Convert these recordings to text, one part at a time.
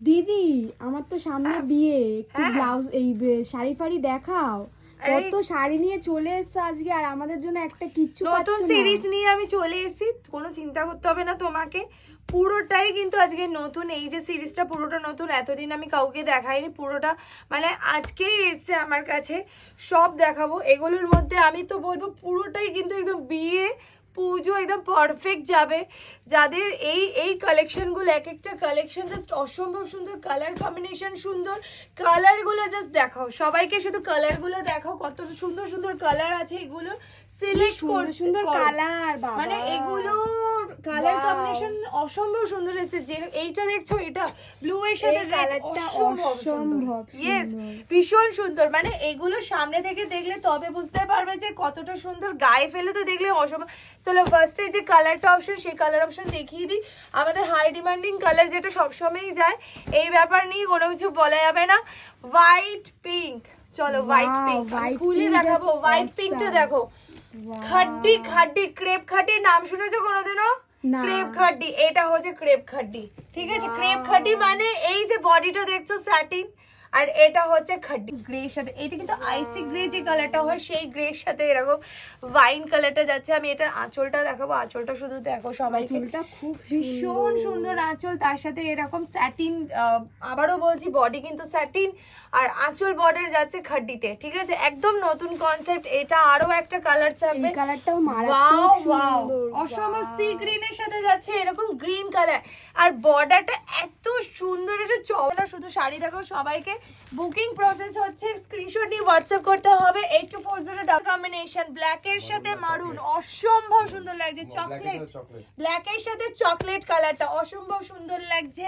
দিদি আমার তো সামনে বিয়ে, একটু ব্লাউজ এই শাড়ি ফাড়ি দেখাও। কত শাড়ি নিয়ে চলে এসছো আজকে, আর আমাদের জন্য একটা কিচ্ছু নতুন সিরিজ নিয়ে আমি চলে এসেছি, কোনো চিন্তা করতে হবে না তোমাকে। পুরোটাই কিন্তু আজকে নতুন, এই যে সিরিজটা পুরোটা নতুন, এতদিন আমি কাউকে দেখাইনি, পুরোটা মানে আজকেই এসছে আমার কাছে, সব দেখাবো। এগুলোর মধ্যে আমি তো বলবো পুরোটাই কিন্তু একদম বিয়ে পুজো একদম পারফেক্ট যাবে। যাদের এই কালেকশনগুলো, এক একটা কালেকশন জাস্ট অসম্ভব সুন্দর, কালার কম্বিনেশন সুন্দর, কালারগুলো জাস্ট দেখাও সবাইকে, শুধু কালারগুলো দেখাও, কত সুন্দর সুন্দর কালার আছে এগুলো সিলেক্ট সুন্দর সুন্দর কালার, মানে এগুলোর কালার কম্বিনেশন অসম্ভব সুন্দর এসেছে। যে এইটা দেখছো, এটা ব্লু এর সাথে কালারটা অসম্ভব ইয়েস, ভীষণ সুন্দর। মানে এগুলো সামনে থেকে দেখলে তবে বুঝতে পারবে যে কতটা সুন্দর, গায়ে ফেলে তো দেখলে অসম্ভব। চলো ফার্স্টে যে কালারটা অপশন, সেই কালার অপশন দেখিয়ে দিই। আমাদের হাই ডিমান্ডিং কালার যেটা সবসময়ই যায়, এই ব্যাপার নিয়ে কোনো কিছু বলা যাবে না। হোয়াইট পিঙ্ক, চলো হোয়াইট পিঙ্ক খুলে দেখাবো। হোয়াইট পিঙ্কটা দেখো, খাড্ডি খাড্ডি, ক্রেপ খাড্ডি নাম শুনেছো কোনোদিনও? ক্রেপ খাড্ডি, এটা হচ্ছে ক্রেপ খাড্ডি, ঠিক আছে? ক্রেপ খাড্ডি মানে এই যে বডিটা দেখছো স্যাটিন, আর এটা হচ্ছে খাড্ডি গ্রে সাথে, এটা কিন্তু আইসি গ্রে যে কালারটা হয় সেই গ্রের সাথে এরকম ওয়াইন কালারটা যাচ্ছে। আমি এটার আঁচলটা দেখাবো, আঁচলটা শুধু দেখো সবাই, আঁচলটা খুব ভীষণ সুন্দর আঁচল, তার সাথে এরকম স্যাটিন, আবারও বলছি বডি কিন্তু স্যাটিন, আর আঁচল বর্ডার যাচ্ছে খাড্ডিতে, ঠিক আছে? একদম নতুন কনসেপ্ট। এটা আরো একটা কালার থাকবে, এই কালারটাও মারাত্মক সুন্দর, অসম্ভব সি গ্রিনের সাথে যাচ্ছে এরকম গ্রিন কালার, আর বর্ডারটা এত সুন্দর, এটা চওড়া। শুধু শাড়ি দেখো সবাইকে। বুকিং প্রসেস হচ্ছে, স্ক্রিনশট দিয়ে হোয়াটসঅ্যাপ করতে হবে 8240 কম্বিনেশন, ব্ল্যাক এর সাথে মারুন, অসম্ভব সুন্দর লাগছে। চকলেট, ব্ল্যাক এর সাথে চকলেট কালারটা অসম্ভব সুন্দর লাগছে,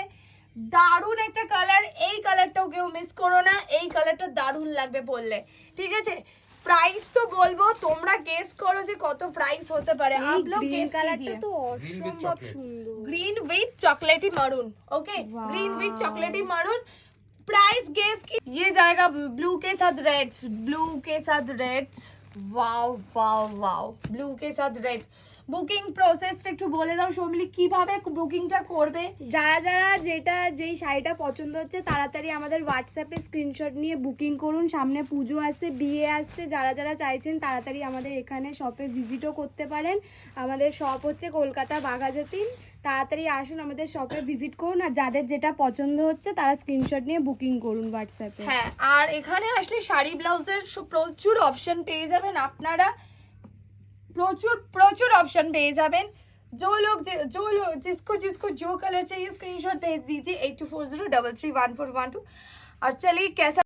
দারুণ একটা কালার। এই কালারটাও কেউ মিস করো না, এই কালারটা দারুণ লাগবে বললে, ঠিক আছে? প্রাইস তো বলবো, তোমরা গেস করো যে কত প্রাইস হতে পারে। आप लोग गेस কালারটা তো অসম্ভব সুন্দর, ग्रीन विथ चॉकलेटी मरून, ओके, ग्रीन विथ चॉकलेटी मरून। प्राइस गेस की ये जाएगा ब्लू के साथ रेड, ब्लू के साथ red, wow wow wow, blue के साथ रेड। বুকিং প্রসেসটা একটু বলে দাও সোমলি, কিভাবে বুকিংটা করবে? যারা যারা যেই শাড়িটা পছন্দ হচ্ছে তাড়াতাড়ি আমাদের হোয়াটসঅ্যাপে স্ক্রিনশট নিয়ে বুকিং করুন। সামনে পুজো আসছে, বিয়ে আসছে, যারা যারা চাইছেন তাড়াতাড়ি আমাদের এখানে শপে ভিজিটও করতে পারেন। আমাদের শপ হচ্ছে কলকাতা বাঘাযতীন, তাড়াতাড়ি আসুন আমাদের শপে ভিজিট করুন, আর যাদের যেটা পছন্দ হচ্ছে তারা স্ক্রিনশট নিয়ে বুকিং করুন হোয়াটসঅ্যাপে। হ্যাঁ, আর এখানে আসলে শাড়ি ব্লাউজের প্রচুর অপশন পেয়ে যাবেন আপনারা, প্রচুর প্রচুর ऑप्शन পেয়ে যাবেন। जो लोग जिसको जिसको जो कलर चाहिए स्क्रीनशॉट भेज दीजिए 8240331412। और चलिए कैसा